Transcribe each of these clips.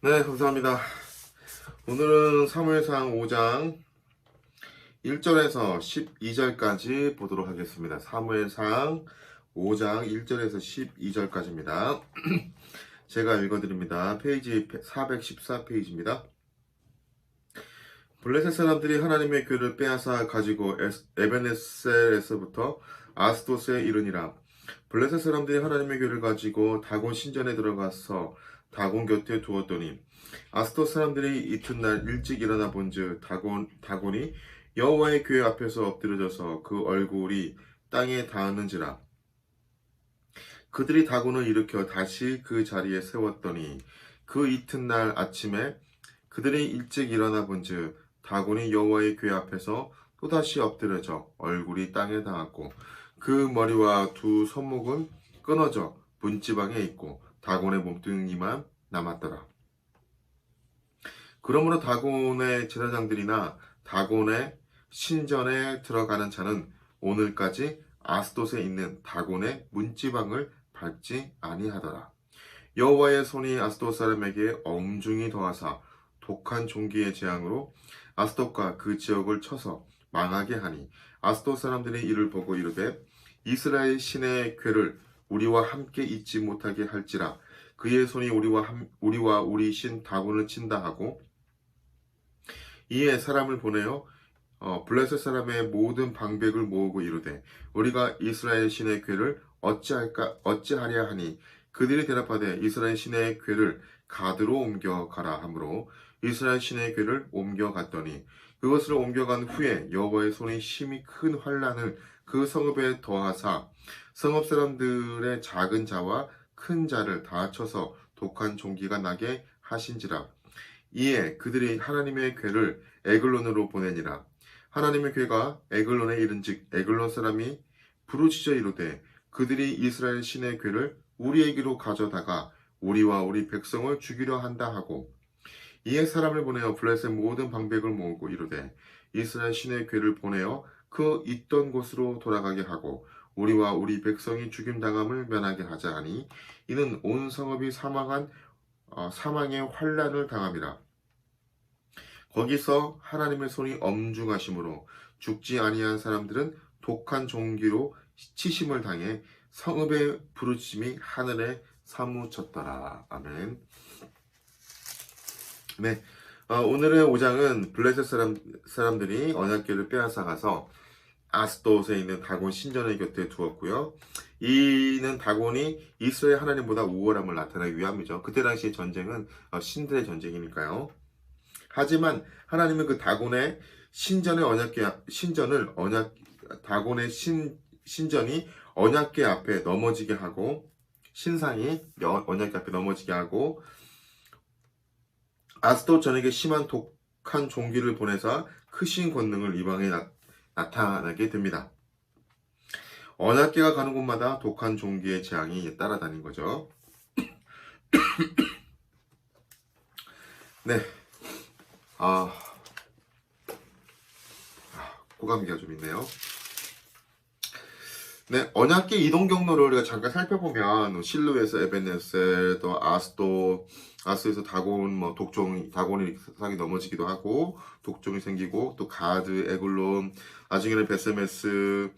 네, 감사합니다. 오늘은 사무엘상 5장 1절에서 12절까지 보도록 하겠습니다. 사무엘상 5장 1절에서 12절까지입니다. 제가 읽어드립니다. 페이지 414페이지입니다. 블레셋 사람들이 하나님의 궤를 빼앗아 가지고 에베네셀에서부터 아스도스에 이르니라. 블레셋 사람들이 하나님의 궤를 가지고 다곤 신전에 들어가서 다곤 곁에 두었더니 아스도 사람들이 이튿날 일찍 일어나 본즉 다곤이 여호와의 궤 앞에서 엎드려져서 그 얼굴이 땅에 닿았는지라. 그들이 다곤을 일으켜 다시 그 자리에 세웠더니 그 이튿날 아침에 그들이 일찍 일어나 본즉 다곤이 여호와의 궤 앞에서 또다시 엎드려져 얼굴이 땅에 닿았고 그 머리와 두 손목은 끊어져 문지방에 있고 다곤의 몸뚱이만 남았더라. 그러므로 다곤의 제사장들이나 다곤의 신전에 들어가는 자는 오늘까지 아스돗에 있는 다곤의 문지방을 밟지 아니하더라. 여호와의 손이 아스돗 사람에게 엄중히 더하사 독한 종기의 재앙으로 아스돗과 그 지역을 쳐서 망하게 하니 아스돗 사람들이 이를 보고 이르되 이스라엘 신의 궤를 우리와 함께 잊지 못하게 할지라. 그의 손이 우리와 우리 신 다곤을 친다 하고 이에 사람을 보내어 블레셋 사람의 모든 방백을 모으고 이르되 우리가 이스라엘 신의 궤를 어찌하랴 하니 그들이 대답하되 이스라엘 신의 궤를 가드로 옮겨가라 하므로 이스라엘 신의 궤를 옮겨갔더니 그것을 옮겨간 후에 여호와의 손이 심히 큰 환난을 그 성읍에 더하사 성읍 사람들의 작은 자와 큰 자를 다 쳐서 독한 종기가 나게 하신지라. 이에 그들이 하나님의 궤를 에글론으로 보내니라. 하나님의 궤가 에글론에 이른즉 에글론 사람이 부르짖어 이르되 그들이 이스라엘 신의 궤를 우리에게로 가져다가 우리와 우리 백성을 죽이려 한다 하고 이에 사람을 보내어 블레셋 모든 방백을 모으고 이르되 이스라엘 신의 궤를 보내어 그 있던 곳으로 돌아가게 하고 우리와 우리 백성이 죽임당함을 면하게 하자 하니 이는 온 성읍이 사망의 환난을 당함이라. 거기서 하나님의 손이 엄중하심으로 죽지 아니한 사람들은 독한 종기로 치심을 당해 성읍의 부르짖음이 하늘에 사무쳤더라. 아멘. 네, 오늘의 5장은 블레셋 사람들이 언약궤를 빼앗아 가서 아스돗에 있는 다곤 신전의 곁에 두었고요. 이는 다곤이 이스라엘 하나님보다 우월함을 나타내기 위함이죠. 그때 당시의 전쟁은 신들의 전쟁이니까요. 하지만 하나님은 그 다곤의 다곤의 신전이 언약궤 앞에 넘어지게 하고 신상이 언약궤 앞에 넘어지게 하고 아스돗 전에게 심한 독한 종기를 보내사 크신 권능을 이방에 나타나게 됩니다. 언약궤가 가는 곳마다 독한 종기의 재앙이 따라다닌 거죠. 네, 고감기가 좀 있네요. 네, 언약궤 이동 경로를 우리가 잠깐 살펴보면 실루에서 에베네셀, 또 아스에서 다곤, 다곤이 상이 넘어지기도 하고 독종이 생기고 또 가드, 에글론, 나중에는 베세메스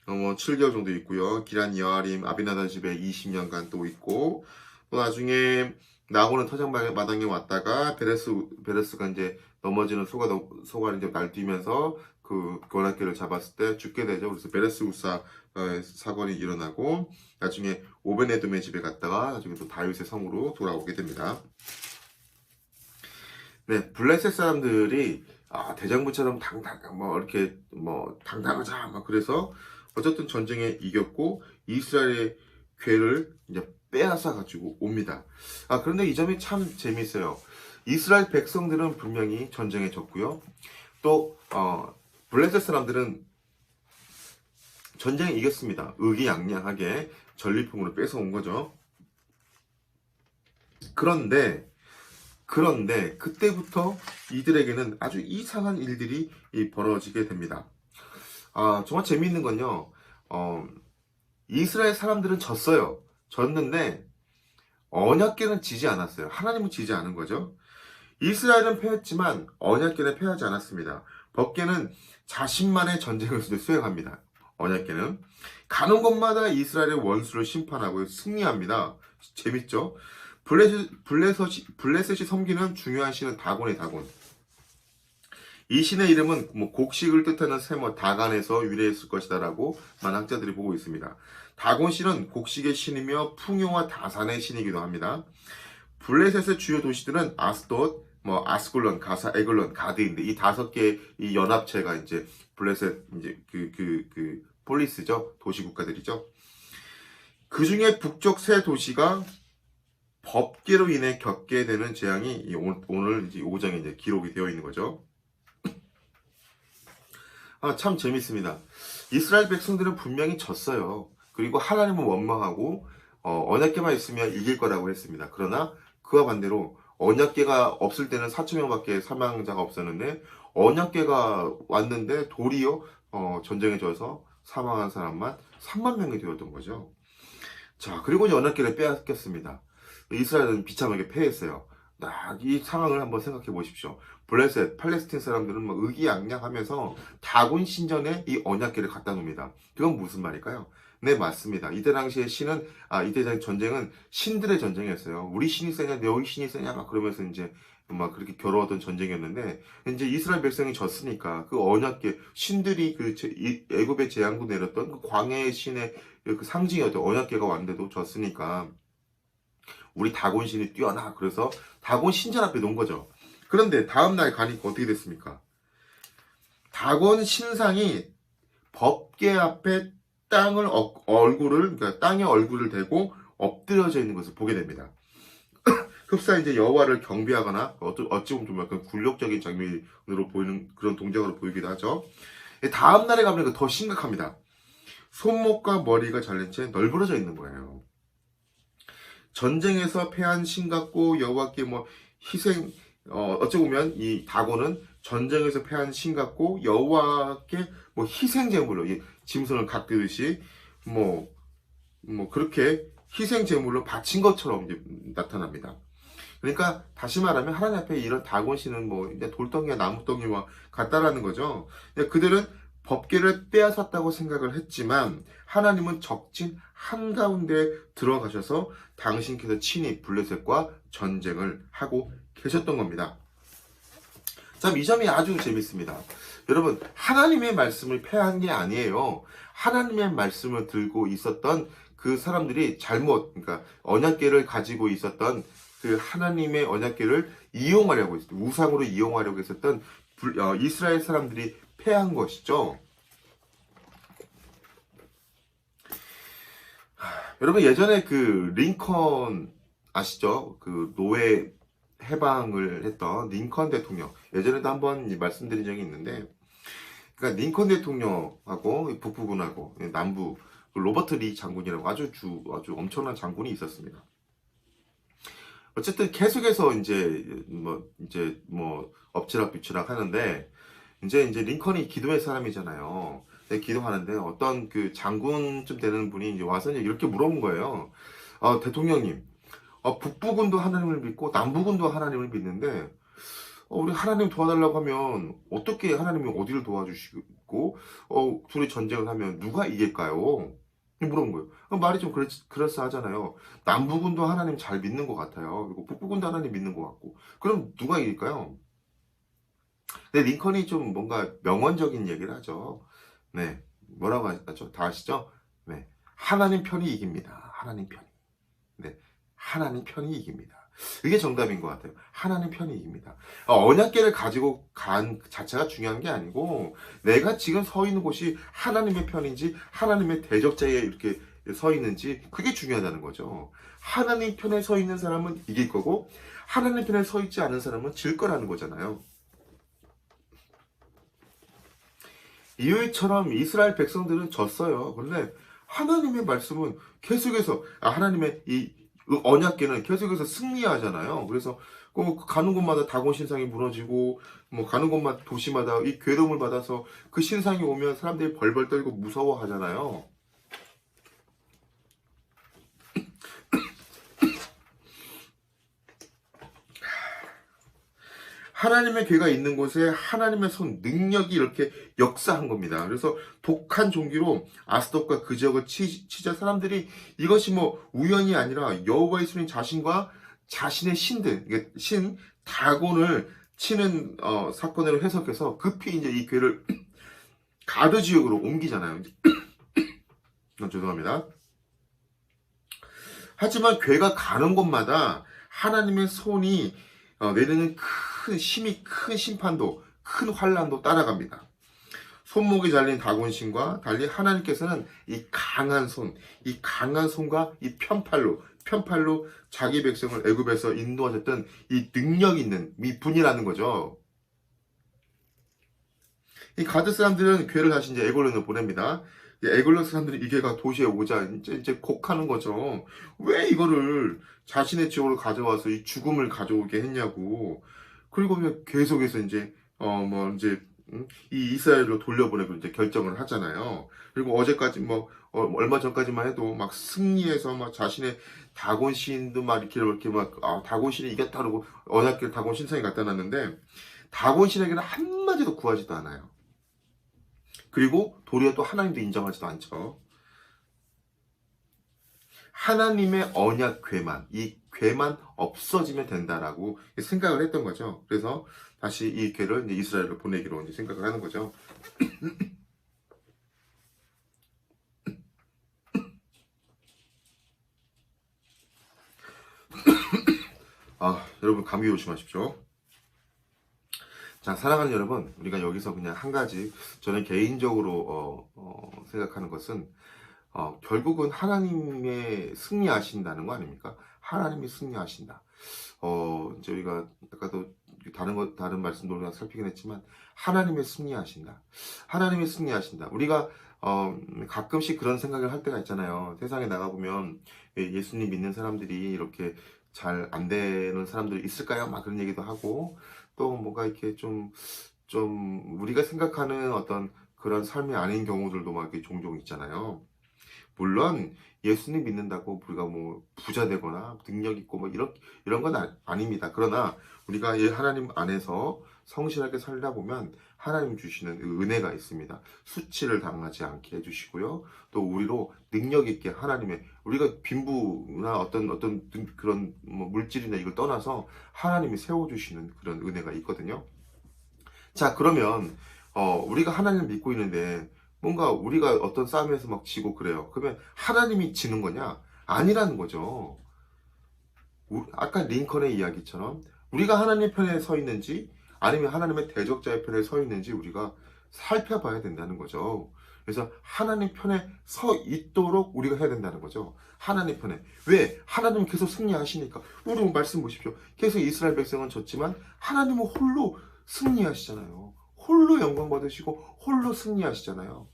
7개월 정도 있고요. 기란 여아림, 아비나다 집에 20년간 또 있고 또 나중에 나고는 터장마당에 왔다가 베레스가 이제 넘어지는 소가 이제 날뛰면서 그 언약궤를 잡았을 때 죽게 되죠. 그래서 베레스 우사 사건이 일어나고 나중에 오베네돔의 집에 갔다가 나중에 또 다윗의 성으로 돌아오게 됩니다. 네, 블레셋 사람들이 대장부처럼 당당하자 그래서 어쨌든 전쟁에 이겼고 이스라엘의 궤를 이제 빼앗아 가지고 옵니다. 그런데 이 점이 참 재미있어요. 이스라엘 백성들은 분명히 전쟁에 졌고요. 또 블레셋 사람들은 전쟁에 이겼습니다. 의기양양하게 전리품으로 뺏어온 거죠. 그런데 그때부터 이들에게는 아주 이상한 일들이 벌어지게 됩니다. 정말 재미있는 건요. 이스라엘 사람들은 졌어요. 졌는데 언약궤는 지지 않았어요. 하나님은 지지 않은 거죠. 이스라엘은 패했지만 언약궤는 패하지 않았습니다. 법궤는 자신만의 전쟁을 수행합니다. 언약궤는 가는 곳마다 이스라엘의 원수를 심판하고 승리합니다. 재밌죠? 블레셋이 섬기는 중요한 신은 다곤의 다곤. 이 신의 이름은 곡식을 뜻하는 세머 다간에서 유래했을 것이다라고 많은 학자들이 보고 있습니다. 다곤 신은 곡식의 신이며 풍요와 다산의 신이기도 합니다. 블레셋의 주요 도시들은 아스돗, 아스글론, 가사, 에글론, 가드인데 이 5개의 이 연합체가 이제 블레셋 이제 그 폴리스죠. 도시 국가들이죠. 그 중에 북쪽 3 도시가 법계로 인해 겪게 되는 재앙이 오늘 이제 5장에 이제 기록이 되어 있는 거죠. 참 재밌습니다. 이스라엘 백성들은 분명히 졌어요. 그리고 하나님은 원망하고 언약궤만 있으면 이길 거라고 했습니다. 그러나 그와 반대로 언약궤가 없을 때는 4,000명밖에 사망자가 없었는데 언약궤가 왔는데 도리어 전쟁에 져서 사망한 사람만 3만 명이 되었던 거죠. 자, 그리고 이제 언약궤를 빼앗겼습니다. 이스라엘은 비참하게 패했어요. 이 상황을 한번 생각해 보십시오. 블레셋, 팔레스틴 사람들은 의기양양하면서 다곤 신전에 이 언약궤를 갖다 놉니다. 그건 무슨 말일까요? 네, 맞습니다. 이때 당시에 이때 전쟁은 신들의 전쟁이었어요. 우리 신이 세냐, 너희 신이 세냐, 그러면서 이제 그렇게 겨루었던 전쟁이었는데, 이제 이스라엘 백성이 졌으니까 그 언약궤, 신들이 애굽의 재앙도 내렸던 그 광야의 신의 그 상징이었던 언약궤가 왔는데도 졌으니까 우리 다곤 신이 뛰어나. 그래서 다곤 신전 앞에 놓은 거죠. 그런데 다음날 가니까 어떻게 됐습니까? 다곤 신상이 법궤 앞에 그러니까 땅에 얼굴을 대고 엎드려져 있는 것을 보게 됩니다. 흡사 이제 여호와를 경배하거나 어찌 보면 좀 약간 굴욕적인 장면으로 보이는 그런 동작으로 보이기도 하죠. 다음 날에 가면 더 심각합니다. 손목과 머리가 잘린 채 널브러져 있는 거예요. 전쟁에서 패한 신 같고 여호와께 희생 어찌 보면 이 다곤은 전쟁에서 패한 신 같고 여호와께 희생 제물로 짐승을 각듯이 그렇게 희생 제물로 바친 것처럼 이제 나타납니다. 그러니까 다시 말하면 하나님 앞에 이런 다곤 신은 이제 돌덩이와 나무덩이와 같다라는 거죠. 그들은 법궤를 빼앗았다고 생각을 했지만 하나님은 적진 한가운데 들어가셔서 당신께서 친히 블레셋과 전쟁을 하고 계셨던 겁니다. 참 이 점이 아주 재밌습니다. 여러분, 하나님의 말씀을 폐한 게 아니에요. 하나님의 말씀을 들고 있었던 그 사람들이 그러니까 언약궤를 가지고 있었던 그 하나님의 언약궤를 이용하려고 했어요. 우상으로 이용하려고 했었던 이스라엘 사람들이 패한 것이죠. 여러분, 예전에 그 링컨 아시죠? 그 노예 해방을 했던 링컨 대통령, 예전에도 한번 말씀드린 적이 있는데, 그러니까 링컨 대통령하고 북부군하고 남부 로버트 리 장군이라고 아주 엄청난 장군이 있었습니다. 어쨌든 계속해서 이제 엎치락뒤치락 하는데 이제 링컨이 기도의 사람이잖아요. 기도하는데 어떤 그 장군쯤 되는 분이 이제 와서 이렇게 물어본 거예요. 대통령님, 북부군도 하나님을 믿고 남부군도 하나님을 믿는데 우리 하나님 도와달라고 하면 어떻게 하나님이 어디를 도와주시고 둘이 전쟁을 하면 누가 이길까요? 물어본 거예요. 말이 좀 그럴싸하잖아요. 남부군도 하나님 잘 믿는 것 같아요. 그리고 북부군도 하나님 믿는 것 같고. 그럼 누가 이길까요? 근데 링컨이 좀 뭔가 명언적인 얘기를 하죠. 네, 뭐라고 하죠? 다 아시죠? 네, 하나님 편이 이깁니다. 하나님 편이. 네, 하나님 편이 이깁니다. 이게 정답인 것 같아요. 하나님 편이 이깁니다. 언약궤를 가지고 간 자체가 중요한 게 아니고 내가 지금 서 있는 곳이 하나님의 편인지 하나님의 대적자에 이렇게 서 있는지 그게 중요하다는 거죠. 하나님 편에 서 있는 사람은 이길 거고 하나님 편에 서 있지 않은 사람은 질 거라는 거잖아요. 이후처럼 이스라엘 백성들은 졌어요. 그런데 하나님의 말씀은 계속해서 하나님의 이 언약궤는 계속해서 승리하잖아요. 그래서 가는 곳마다 다곤 신상이 무너지고 가는 곳마다 도시마다 이 괴dom을 받아서 그 신상이 오면 사람들이 벌벌 떨고 무서워하잖아요. 하나님의 교회가 있는 곳에 하나님의 손 능력이 이렇게 역사한 겁니다. 그래서 독한 종기로 아스돗과 그 지역을 치자 사람들이 이것이 뭐 우연이 아니라 여호와의 손이 자신과 자신의 신들, 신 다곤을 치는 사건으로 해석해서 급히 이제 이 교회를 가드 지역으로 옮기잖아요. 죄송합니다. 하지만 교회가 가는 곳마다 하나님의 손이 내리는 힘이 큰 심판도, 큰 환란도 따라갑니다. 손목이 잘린 다곤신과 달리 하나님께서는 이 강한 손과 이 편팔로 자기 백성을 애굽에서 인도하셨던 이 능력 있는 이 분이라는 거죠. 이 가드 사람들은 교회를 다시 이제 에골론으로 보냅니다. 에골론 사람들이 이 교회가 도시에 오자 이제 곡하는 거죠. 왜 이거를 자신의 지역으로 가져와서 이 죽음을 가져오게 했냐고. 그리고 계속해서 이제 이 이스라엘로 돌려보내고 이제 결정을 하잖아요. 그리고 어제까지 얼마 전까지만 해도 막 승리해서 막 자신의 다곤 시인도 막 이렇게 다곤 신이 이겼다 그러고 언약궤 다곤 신상에 갖다 놨는데 다곤 신에게는 한마디도 구하지도 않아요. 그리고 도리어 또 하나님도 인정하지도 않죠. 하나님의 언약 이 궤만 없어지면 된다라고 생각을 했던 거죠. 그래서 다시 이 궤를 이제 이스라엘로 보내기로 이제 생각을 하는 거죠. 여러분 감기 조심하십시오. 자, 사랑하는 여러분, 우리가 여기서 그냥 한 가지 저는 개인적으로 생각하는 것은 결국은 하나님의 승리하신다는 거 아닙니까? 하나님이 승리하신다. 이제 우리가 아까도 다른 말씀도 우리가 살피긴 했지만 하나님의 승리하신다. 하나님의 승리하신다. 우리가 가끔씩 그런 생각을 할 때가 있잖아요. 세상에 나가보면 예수님 믿는 사람들이 이렇게 잘 안 되는 사람들이 있을까요? 막 그런 얘기도 하고 또 뭔가 이렇게 좀 우리가 생각하는 어떤 그런 삶이 아닌 경우들도 막 이렇게 종종 있잖아요. 물론 예수님 믿는다고 우리가 뭐 부자 되거나 능력 있고 뭐 이런 건 아닙니다. 그러나 우리가 이 하나님 안에서 성실하게 살다 보면 하나님 주시는 은혜가 있습니다. 수치를 당하지 않게 해주시고요. 또 우리로 능력 있게 하나님의 우리가 빈부나 어떤 그런 뭐 물질이나 이걸 떠나서 하나님이 세워주시는 그런 은혜가 있거든요. 자, 그러면 우리가 하나님을 믿고 있는데 뭔가 우리가 어떤 싸움에서 막 지고 그래요. 그러면 하나님이 지는 거냐? 아니라는 거죠. 아까 링컨의 이야기처럼 우리가 하나님 편에 서 있는지 아니면 하나님의 대적자의 편에 서 있는지 우리가 살펴봐야 된다는 거죠. 그래서 하나님 편에 서 있도록 우리가 해야 된다는 거죠. 하나님 편에. 왜? 하나님은 계속 승리하시니까. 우리 말씀 보십시오. 계속 이스라엘 백성은 졌지만 하나님은 홀로 승리하시잖아요. 홀로 영광 받으시고 홀로 승리하시잖아요.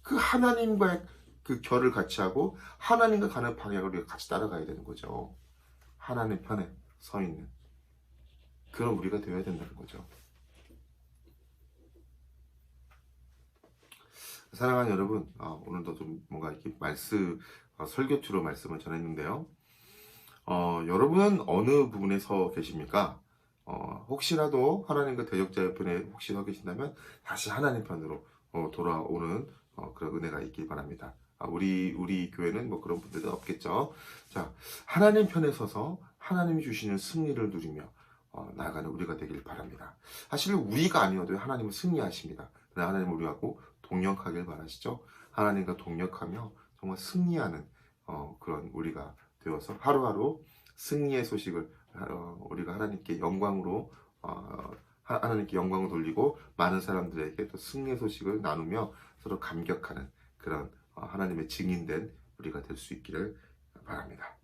그 하나님과의 그 결을 같이 하고 하나님과 가는 방향을 우리가 같이 따라가야 되는 거죠. 하나님 편에 서 있는 그런 우리가 되어야 된다는 거죠. 사랑하는 여러분, 오늘도 좀 뭔가 이렇게 설교투로 말씀을 전했는데요. 여러분은 어느 부분에 서 계십니까? 혹시라도 하나님과 대적자의 편에 혹시 서 계신다면 다시 하나님 편으로 돌아오는 그런 은혜가 있길 바랍니다. 우리 교회는 뭐 그런 분들은 없겠죠. 자, 하나님 편에 서서 하나님이 주시는 승리를 누리며 나아가는 우리가 되길 바랍니다. 사실 우리가 아니어도 하나님은 승리하십니다. 그러나 하나님은 우리하고 동역하길 바라시죠. 하나님과 동역하며 정말 승리하는 그런 우리가 되어서 하루하루 승리의 소식을 우리가 하나님께 영광으로 하나님께 영광을 돌리고 많은 사람들에게 또 승리의 소식을 나누며 서로 감격하는 그런 하나님의 증인된 우리가 될 수 있기를 바랍니다.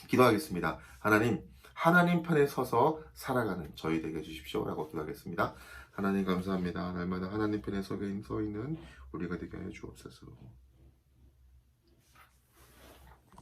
기도하겠습니다. 하나님 편에 서서 살아가는 저희 되게 해주십시오 라고 기도하겠습니다. 하나님 감사합니다. 날마다 하나님 편에 서 있는 우리가 되게 해 주옵소서.